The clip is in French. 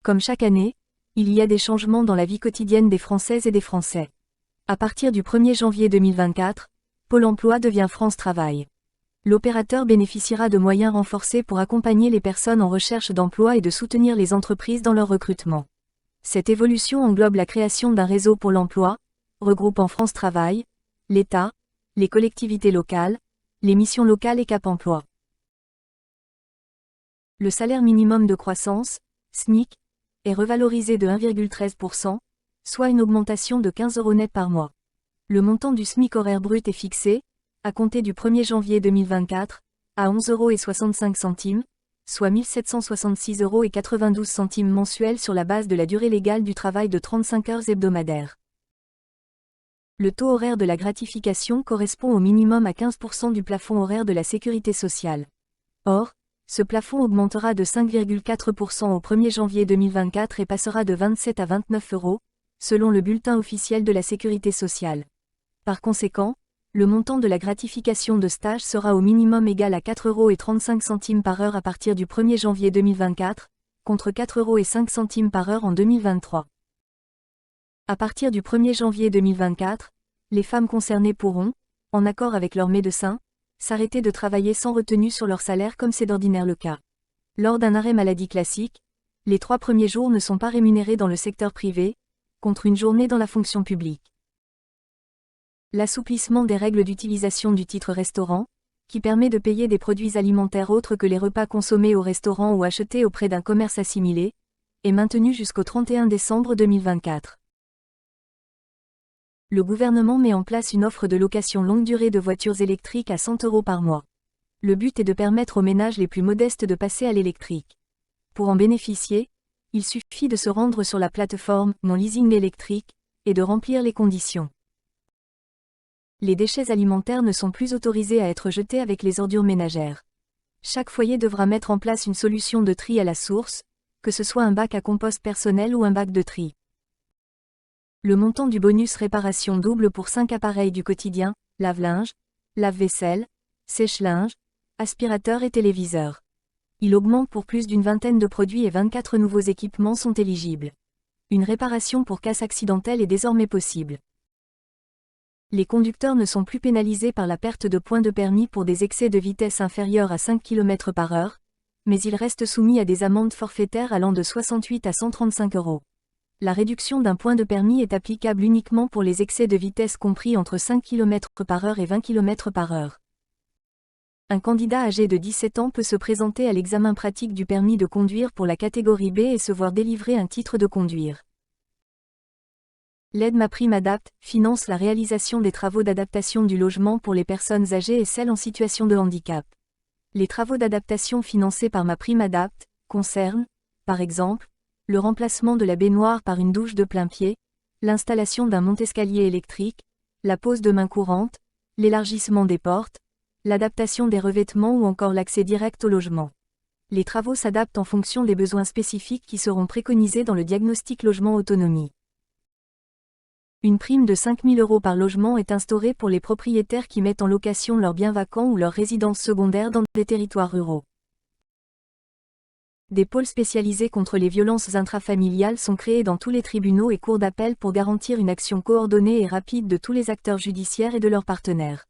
Comme chaque année, il y a des changements dans la vie quotidienne des Françaises et des Français. À partir du 1er janvier 2024, Pôle emploi devient France Travail. L'opérateur bénéficiera de moyens renforcés pour accompagner les personnes en recherche d'emploi et de soutenir les entreprises dans leur recrutement. Cette évolution englobe la création d'un réseau Pôle emploi, regroupant France Travail, l'État, les collectivités locales, les missions locales et Cap emploi. Le salaire minimum de croissance, SMIC, est revalorisé de 1,13%, soit une augmentation de 15 € net par mois. Le montant du SMIC horaire brut est fixé, à compter du 1er janvier 2024, à 11,65 €, soit 1 766,92 € mensuels sur la base de la durée légale du travail de 35 heures hebdomadaires. Le taux horaire de la gratification correspond au minimum à 15% du plafond horaire de la sécurité sociale. Or, ce plafond augmentera de 5,4% au 1er janvier 2024 et passera de 27 à 29 €, selon le bulletin officiel de la sécurité sociale. Par conséquent, le montant de la gratification de stage sera au minimum égal à 4,35 € par heure à partir du 1er janvier 2024, contre 4,05 € par heure en 2023. À partir du 1er janvier 2024, les femmes concernées pourront, en accord avec leur médecin, s'arrêter de travailler sans retenue sur leur salaire comme c'est d'ordinaire le cas. Lors d'un arrêt maladie classique, les 3 premiers jours ne sont pas rémunérés dans le secteur privé, contre une journée dans la fonction publique. L'assouplissement des règles d'utilisation du titre restaurant, qui permet de payer des produits alimentaires autres que les repas consommés au restaurant ou achetés auprès d'un commerce assimilé, est maintenu jusqu'au 31 décembre 2024. Le gouvernement met en place une offre de location longue durée de voitures électriques à 100 € par mois. Le but est de permettre aux ménages les plus modestes de passer à l'électrique. Pour en bénéficier, il suffit de se rendre sur la plateforme Mon Leasing électrique et de remplir les conditions. Les déchets alimentaires ne sont plus autorisés à être jetés avec les ordures ménagères. Chaque foyer devra mettre en place une solution de tri à la source, que ce soit un bac à compost personnel ou un bac de tri. Le montant du bonus réparation double pour 5 appareils du quotidien, lave-linge, lave-vaisselle, sèche-linge, aspirateur et téléviseur. Il augmente pour plus d'une vingtaine de produits et 24 nouveaux équipements sont éligibles. Une réparation pour casse accidentelle est désormais possible. Les conducteurs ne sont plus pénalisés par la perte de points de permis pour des excès de vitesse inférieurs à 5 km par heure, mais ils restent soumis à des amendes forfaitaires allant de 68 à 135 €. La réduction d'un point de permis est applicable uniquement pour les excès de vitesse compris entre 5 km par heure et 20 km par heure. Un candidat âgé de 17 ans peut se présenter à l'examen pratique du permis de conduire pour la catégorie B et se voir délivrer un titre de conduire. L'aide MaPrimeAdapt finance la réalisation des travaux d'adaptation du logement pour les personnes âgées et celles en situation de handicap. Les travaux d'adaptation financés par MaPrimeAdapt concernent, par exemple, le remplacement de la baignoire par une douche de plein pied, l'installation d'un monte-escalier électrique, la pose de main courante, l'élargissement des portes, l'adaptation des revêtements ou encore l'accès direct au logement. Les travaux s'adaptent en fonction des besoins spécifiques qui seront préconisés dans le diagnostic logement autonomie. Une prime de 5 000 € par logement est instaurée pour les propriétaires qui mettent en location leurs biens vacants ou leurs résidences secondaires dans des territoires ruraux. Des pôles spécialisés contre les violences intrafamiliales sont créés dans tous les tribunaux et cours d'appel pour garantir une action coordonnée et rapide de tous les acteurs judiciaires et de leurs partenaires.